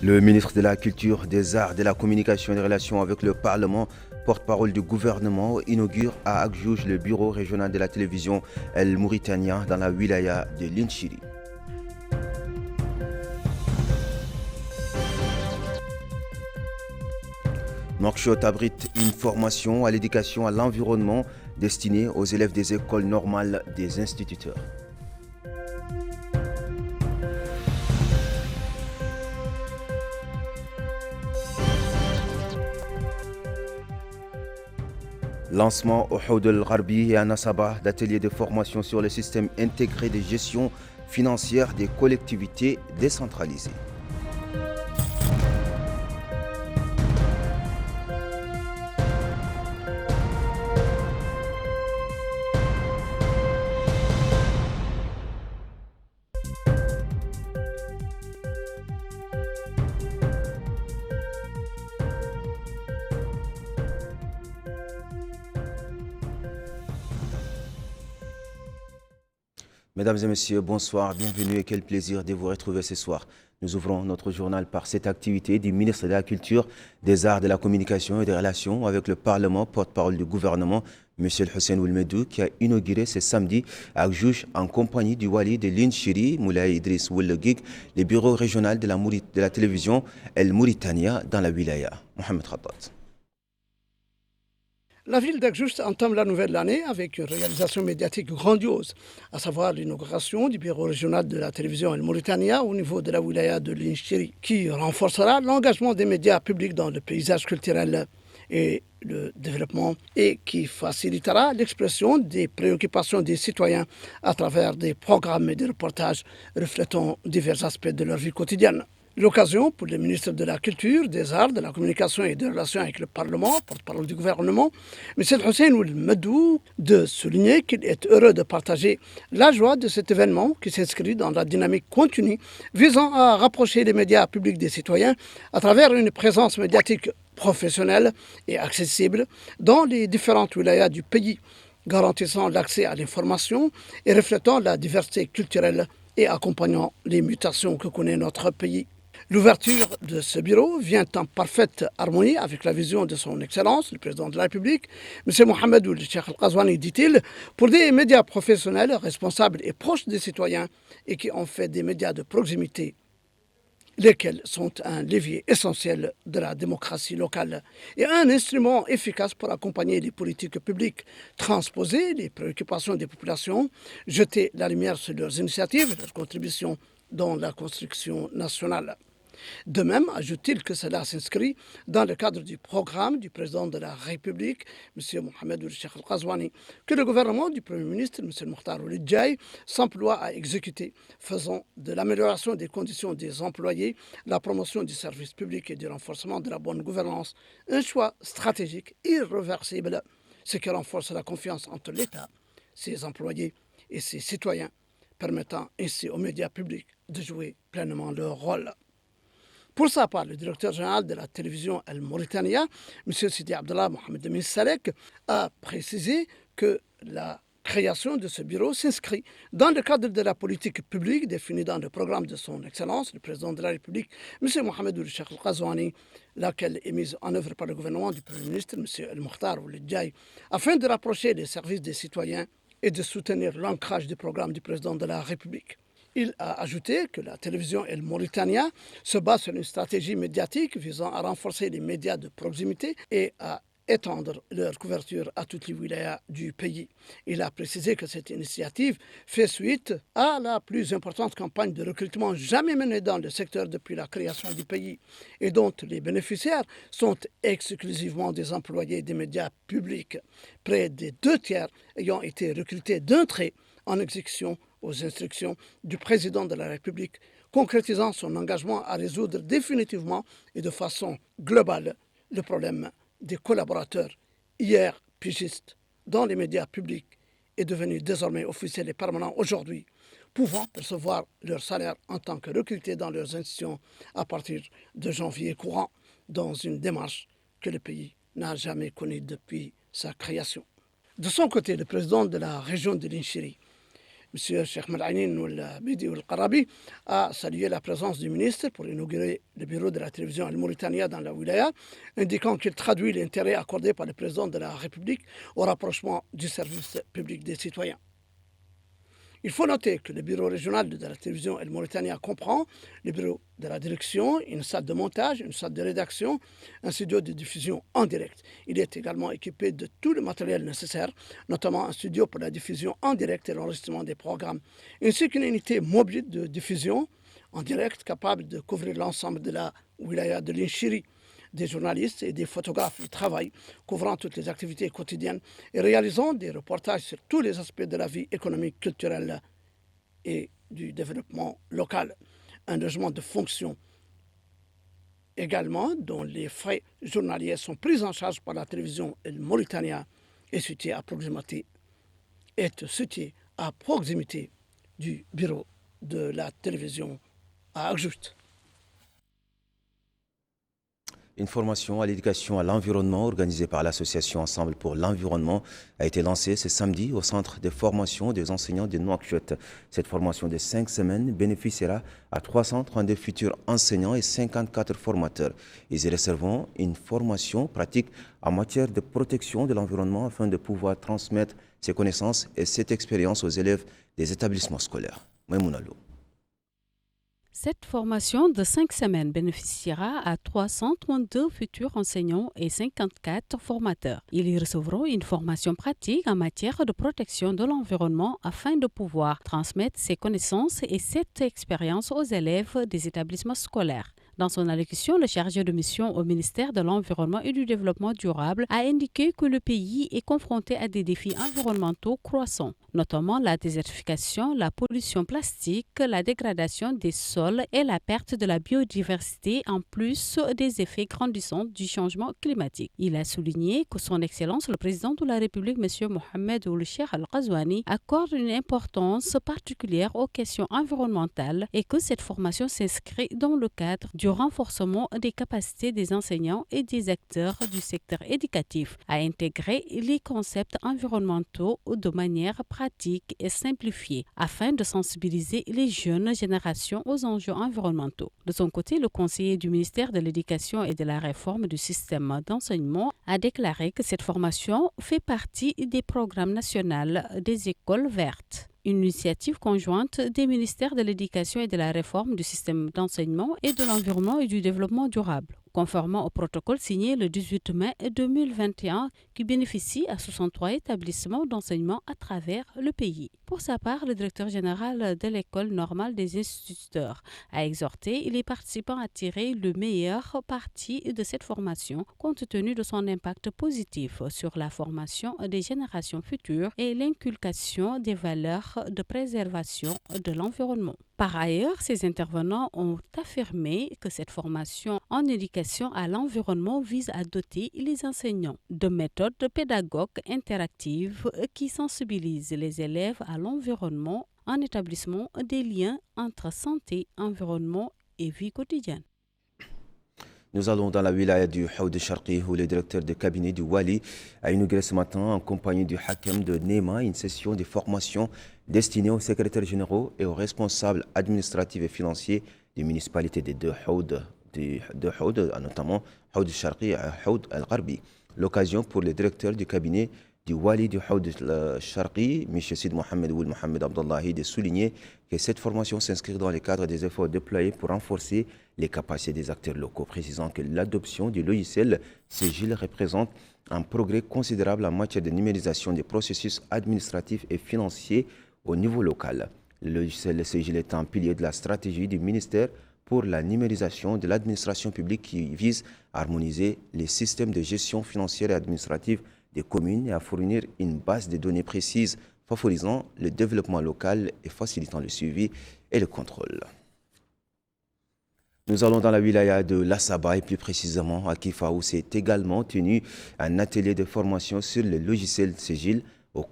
Le ministre de la Culture, des Arts, de la Communication et des Relations avec le Parlement, porte-parole du gouvernement, inaugure à Agdjouj le bureau régional de la télévision El Mauritania dans la wilaya de Linchiri. Nouakchott abrite une formation à l'éducation à l'environnement destinée aux élèves des écoles normales des instituteurs. Lancement au Houd el-Gharbi et à Nassaba d'ateliers de formation sur le système intégré de gestion financière des collectivités décentralisées. Mesdames et messieurs, bonsoir, bienvenue et quel plaisir de vous retrouver ce soir. Nous ouvrons notre journal par cette activité du ministre de la Culture, des Arts, de la Communication et des Relations avec le Parlement, porte-parole du gouvernement, M. Hussein Oulmedou, qui a inauguré ce samedi à Agdjouj en compagnie du Wali de Linchiri, Moulay Idriss Ouellegig, le bureau régional de la télévision El Mauritania dans la wilaya. Mohamed Khattat. La ville d'Agdjouj entame la nouvelle année avec une réalisation médiatique grandiose, à savoir l'inauguration du bureau régional de la télévision El Mauritania au niveau de la wilaya de Linchiri, qui renforcera l'engagement des médias publics dans le paysage culturel et le développement et qui facilitera l'expression des préoccupations des citoyens à travers des programmes et des reportages reflétant divers aspects de leur vie quotidienne. L'occasion pour le ministre de la Culture, des Arts, de la Communication et des Relations avec le Parlement, porte-parole du gouvernement, M. Hussein Oulmedou, de souligner qu'il est heureux de partager la joie de cet événement qui s'inscrit dans la dynamique continue visant à rapprocher les médias publics des citoyens à travers une présence médiatique professionnelle et accessible dans les différentes wilayas du pays, garantissant l'accès à l'information et reflétant la diversité culturelle et accompagnant les mutations que connaît notre pays. L'ouverture de ce bureau vient en parfaite harmonie avec la vision de son Excellence, le Président de la République, M. Mohamed Ould Cheikh El-Ghazouani, dit-il, pour des médias professionnels, responsables et proches des citoyens et qui ont fait des médias de proximité, lesquels sont un levier essentiel de la démocratie locale et un instrument efficace pour accompagner les politiques publiques, transposer les préoccupations des populations, jeter la lumière sur leurs initiatives et leurs contributions dans la construction nationale. De même, ajoute-t-il que cela s'inscrit dans le cadre du programme du président de la République, M. Mohamed Ould Cheikh El-Ghazouani, que le gouvernement du Premier ministre, M. Mokhtar Ould Djaï, s'emploie à exécuter, faisant de l'amélioration des conditions des employés, la promotion du service public et du renforcement de la bonne gouvernance, un choix stratégique irréversible, ce qui renforce la confiance entre l'État, ses employés et ses citoyens, permettant ainsi aux médias publics de jouer pleinement leur rôle. Pour sa part, le directeur général de la télévision El Mauritania, M. Sidi Abdallah Mohamed Emin Salek, a précisé que la création de ce bureau s'inscrit dans le cadre de la politique publique définie dans le programme de son Excellence, le Président de la République, M. Mohamed Ould Cheikh El-Ghazouani, laquelle est mise en œuvre par le gouvernement du Premier ministre, M. El Mokhtar Ould Djaï, afin de rapprocher les services des citoyens et de soutenir l'ancrage du programme du Président de la République. Il a ajouté que la télévision El Mauritania se base sur une stratégie médiatique visant à renforcer les médias de proximité et à étendre leur couverture à toutes les wilayas du pays. Il a précisé que cette initiative fait suite à la plus importante campagne de recrutement jamais menée dans le secteur depuis la création du pays et dont les bénéficiaires sont exclusivement des employés des médias publics, près des 2/3 ayant été recrutés d'un trait en exécution aux instructions du président de la République, concrétisant son engagement à résoudre définitivement et de façon globale le problème des collaborateurs, hier pigistes, dans les médias publics et devenus désormais officiels et permanents aujourd'hui, pouvant percevoir leur salaire en tant que recrutés dans leurs institutions à partir de janvier courant, dans une démarche que le pays n'a jamais connue depuis sa création. De son côté, le président de la région de Linchiri, M. Cheikh Malainin Bidi Al-Qarabi a salué la présence du ministre pour inaugurer le bureau de la télévision Al-Mauritania dans la wilaya, indiquant qu'il traduit l'intérêt accordé par le président de la République au rapprochement du service public des citoyens. Il faut noter que le bureau régional de la télévision Al-Mauritania comprend le bureau de la direction, une salle de montage, une salle de rédaction, un studio de diffusion en direct. Il est également équipé de tout le matériel nécessaire, notamment un studio pour la diffusion en direct et l'enregistrement des programmes, ainsi qu'une unité mobile de diffusion en direct capable de couvrir l'ensemble de la wilaya de l'Inchiri. Des journalistes et des photographes y travaillent, couvrant toutes les activités quotidiennes et réalisant des reportages sur tous les aspects de la vie économique, culturelle et du développement local. Un logement de fonction également, dont les frais journaliers sont pris en charge par la télévision Mauritania, est situé à proximité du bureau de la télévision à Ajout. Une formation à l'éducation à l'environnement organisée par l'association Ensemble pour l'environnement a été lancée ce samedi au centre de formation des enseignants de Nouakchott. Cette formation de 5 semaines bénéficiera à 332 futurs enseignants et 54 formateurs. Ils y recevront une formation pratique en matière de protection de l'environnement afin de pouvoir transmettre ces connaissances et cette expérience aux élèves des établissements scolaires. Maïmounalou. Cette formation de 5 semaines bénéficiera à 332 futurs enseignants et 54 formateurs. Ils y recevront une formation pratique en matière de protection de l'environnement afin de pouvoir transmettre ces connaissances et cette expérience aux élèves des établissements scolaires. Dans son allocution, le chargé de mission au ministère de l'Environnement et du Développement durable a indiqué que le pays est confronté à des défis environnementaux croissants, notamment la désertification, la pollution plastique, la dégradation des sols et la perte de la biodiversité, en plus des effets grandissants du changement climatique. Il a souligné que son Excellence, le président de la République, M. Mohamed Ould Cheikh Al Ghazouani, accorde une importance particulière aux questions environnementales et que cette formation s'inscrit dans le cadre du renforcement des capacités des enseignants et des acteurs du secteur éducatif à intégrer les concepts environnementaux de manière pratique et simplifiée afin de sensibiliser les jeunes générations aux enjeux environnementaux. De son côté, le conseiller du ministère de l'Éducation et de la Réforme du système d'enseignement a déclaré que cette formation fait partie des programmes nationaux des écoles vertes. Une initiative conjointe des ministères de l'Éducation et de la Réforme du système d'enseignement et de l'Environnement et du Développement durable, conformément au protocole signé le 18 mai 2021 qui bénéficie à 63 établissements d'enseignement à travers le pays. Pour sa part, le directeur général de l'École normale des instituteurs a exhorté les participants à tirer le meilleur parti de cette formation compte tenu de son impact positif sur la formation des générations futures et l'inculcation des valeurs de préservation de l'environnement. Par ailleurs, ces intervenants ont affirmé que cette formation en éducation à l'environnement vise à doter les enseignants de méthodes pédagogiques interactives qui sensibilisent les élèves à l'environnement en établissement des liens entre santé, environnement et vie quotidienne. Nous allons dans la wilaya du Haoud Sharqi où le directeur de cabinet du Wali a inauguré ce matin en compagnie du Hakem de Nema une session de formation destinée aux secrétaires généraux et aux responsables administratifs et financiers des municipalités des deux Haoud, notamment Haoud Sharqi et Haoud Al-Gharbi. L'occasion pour le directeur du cabinet du Wali du Haoud Sharqi, M. Sid Mohamed Ould Mohamed Abdallahi, de souligner que cette formation s'inscrit dans le cadre des efforts déployés pour renforcer les capacités des acteurs locaux, précisant que l'adoption du logiciel Ségil représente un progrès considérable en matière de numérisation des processus administratifs et financiers au niveau local. Le logiciel Ségil est un pilier de la stratégie du ministère pour la numérisation de l'administration publique qui vise à harmoniser les systèmes de gestion financière et administrative des communes et à fournir une base de données précise favorisant le développement local et facilitant le suivi et le contrôle. Nous allons dans la wilaya de Lassaba et plus précisément à Kifa où s'est également tenu un atelier de formation sur le logiciel Ségil au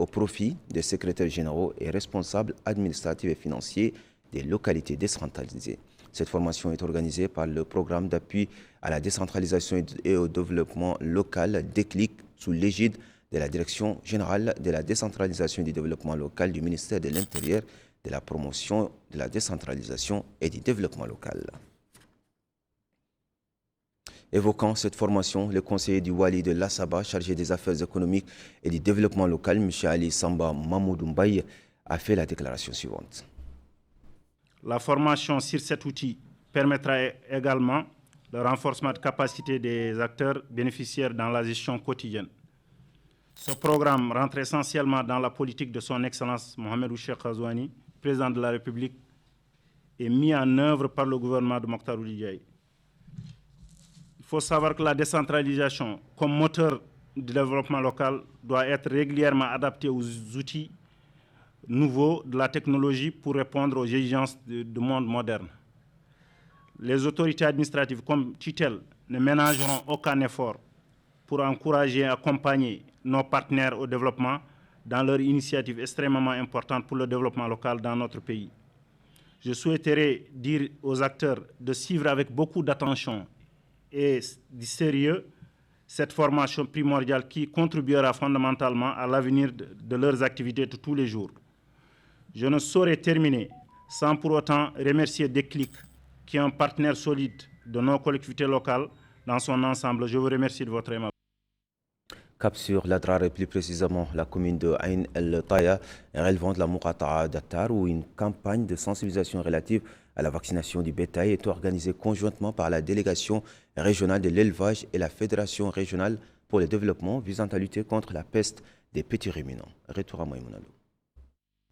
profit des secrétaires généraux et responsables administratifs et financiers des localités décentralisées. Cette formation est organisée par le programme d'appui à la décentralisation et au développement local DECLIC sous l'égide de la Direction générale de la décentralisation et du développement local du ministère de l'Intérieur, de la promotion de la décentralisation et du développement local. Évoquant cette formation, le conseiller du Wali de l'Assaba, chargé des affaires économiques et du développement local, M. Ali Samba Mamoudou Mbaye, a fait la déclaration suivante. La formation sur cet outil permettra également le renforcement de capacité des acteurs bénéficiaires dans la gestion quotidienne. Ce programme rentre essentiellement dans la politique de son Excellence Mohamedou Cheikh Ghazouani, président de la République, et mis en œuvre par le gouvernement de Mokhtar Ould Ndiaye. Il faut savoir que la décentralisation, comme moteur du développement local, doit être régulièrement adaptée aux outils nouveaux de la technologie pour répondre aux exigences du monde moderne. Les autorités administratives comme tutelle ne ménageront aucun effort pour encourager et accompagner nos partenaires au développement dans leurs initiatives extrêmement importantes pour le développement local dans notre pays. Je souhaiterais dire aux acteurs de suivre avec beaucoup d'attention et du sérieux cette formation primordiale qui contribuera fondamentalement à l'avenir de leurs activités de tous les jours. Je ne saurais terminer sans pour autant remercier Déclic, qui est un partenaire solide de nos collectivités locales dans son ensemble. Je vous remercie de votre aimable. Cap sur l'Adrar et plus précisément la commune de Ain El-Taya, relevant de la Mourata'a d'Attar, où une campagne de sensibilisation relative à la vaccination du bétail est organisée conjointement par la délégation régionale de l'élevage et la fédération régionale pour le développement visant à lutter contre la peste des petits ruminants. Retour à Maïmounalou.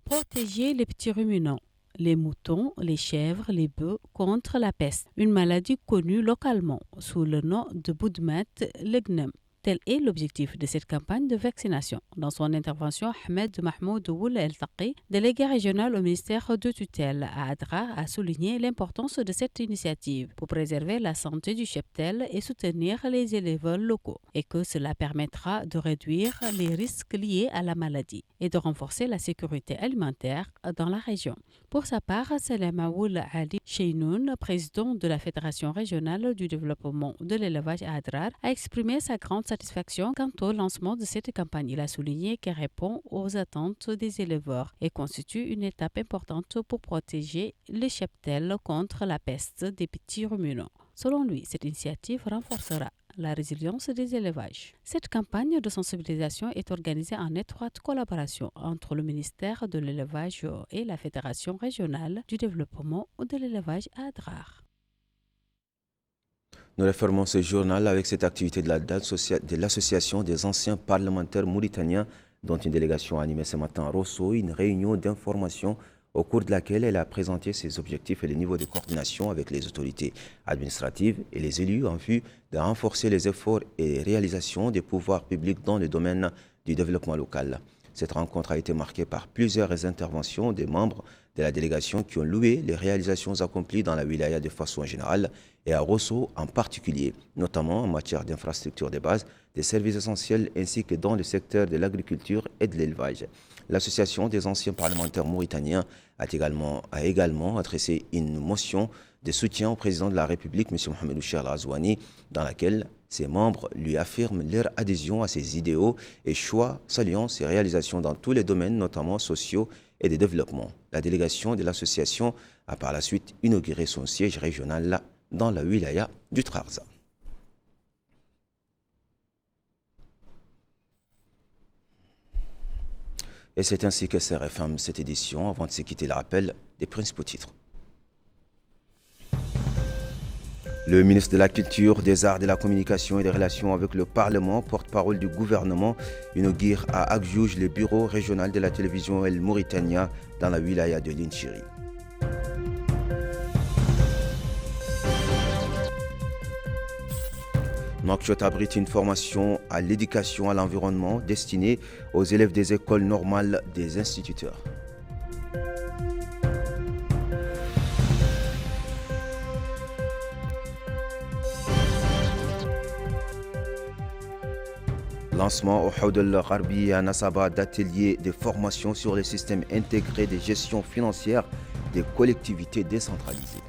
Protéger les petits ruminants, les moutons, les chèvres, les bœufs contre la peste, une maladie connue localement sous le nom de Boudmat Legnem. Tel est l'objectif de cette campagne de vaccination. Dans son intervention, Ahmed Mahmoud Ould El-Taqi, délégué régional au ministère de tutelle à Adrar, a souligné l'importance de cette initiative pour préserver la santé du cheptel et soutenir les éleveurs locaux, et que cela permettra de réduire les risques liés à la maladie et de renforcer la sécurité alimentaire dans la région. Pour sa part, Salamaoul Ali Cheinoun, président de la Fédération régionale du développement de l'élevage à Adrar, a exprimé sa grande satisfaction quant au lancement de cette campagne. Il a souligné qu'elle répond aux attentes des éleveurs et constitue une étape importante pour protéger les cheptels contre la peste des petits ruminants. Selon lui, cette initiative renforcera la résilience des élevages. Cette campagne de sensibilisation est organisée en étroite collaboration entre le ministère de l'élevage et la Fédération régionale du développement de l'élevage à Adrar. Nous refermons ce journal avec cette activité de l'association des anciens parlementaires mauritaniens dont une délégation a animé ce matin à Rosso une réunion d'information au cours de laquelle elle a présenté ses objectifs et les niveaux de coordination avec les autorités administratives et les élus en vue de renforcer les efforts et réalisations des pouvoirs publics dans le domaine du développement local. Cette rencontre a été marquée par plusieurs interventions des membres de la délégation qui ont loué les réalisations accomplies dans la wilaya de façon générale et à Rosso en particulier, notamment en matière d'infrastructures de base, des services essentiels ainsi que dans le secteur de l'agriculture et de l'élevage. L'association des anciens parlementaires mauritaniens a également adressé une motion de soutien au président de la République, M. Mohamedou Cheikh Ghazouani, dans laquelle ses membres lui affirment leur adhésion à ses idéaux et choix, saluant ses réalisations dans tous les domaines, notamment sociaux et de développement. La délégation de l'association a par la suite inauguré son siège régional dans la wilaya du Trarza. Et c'est ainsi que se referme cette édition. Avant de se quitter, le rappel des principaux titres. Le ministre de la Culture, des Arts, de la Communication et des Relations avec le Parlement, porte-parole du gouvernement, inaugure à Agdjouj le bureau régional de la télévision El Mauritania dans la wilaya de Linchiri. Nouakchott abrite une formation à l'éducation à l'environnement destinée aux élèves des écoles normales des instituteurs. Lancement au Houd el-Gharbi à Nassaba d'ateliers de formation sur les systèmes intégrés de gestion financière des collectivités décentralisées.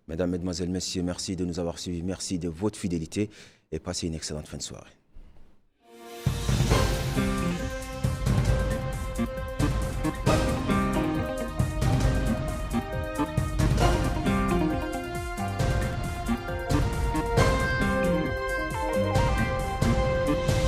Mesdames, Mesdemoiselles, Messieurs, merci de nous avoir suivis. Merci de votre fidélité et passez une excellente fin de soirée.